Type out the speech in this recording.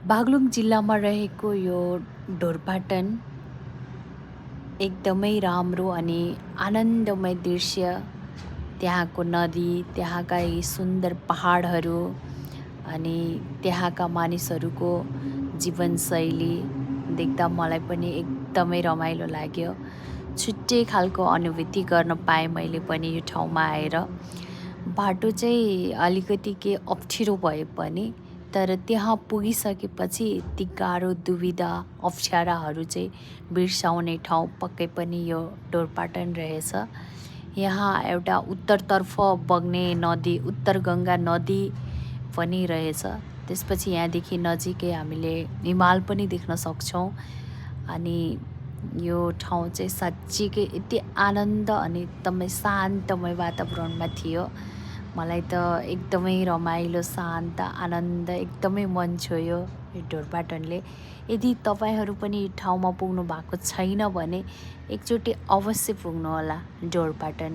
बागलुङ जिल्लामा रहेको यो ढोरपाटन एकदमै राम्रो अनि आनन्दमय दृश्य। त्यहाँको नदी, त्यहाँका यी सुन्दर पहाडहरू अनि त्यहाँका मानिसहरूको जीवनशैली देख्दा मलाई पनि एकदमै रमाइलो लाग्यो। छुट्टै खालको अनुभूति गर्न पाएँ मैले पनि यो ठाउँमा आएर। बाटो चाहिँ अलिकति के अप्ठ्यारो भए पनि तर त्यहाँ पुगिसकेपछि ती गाह्रो दुविधा अप्ठ्याराहरू चाहिँ बिर्साउने ठाउँ पक्कै पनि यो ढोरपाटन रहेछ। यहाँ एउटा उत्तरतर्फ बग्ने नदी उत्तर गङ्गा नदी पनि रहेछ। त्यसपछि यहाँदेखि नजिकै हामीले हिमाल पनि देख्न सक्छौँ। अनि यो ठाउँ चाहिँ साँच्चीकै यति आनन्द अनि एकदमै शान्तमय वातावरणमा थियो। मलाई त एकदमै रमाइलो शान्त आनन्द एकदमै मन छोयो यो ढोरपाटनले। यदि तपाईँहरू पनि यो ठाउँमा पुग्नु भएको छैन भने एकचोटि अवश्य पुग्नुहोला ढोरपाटन।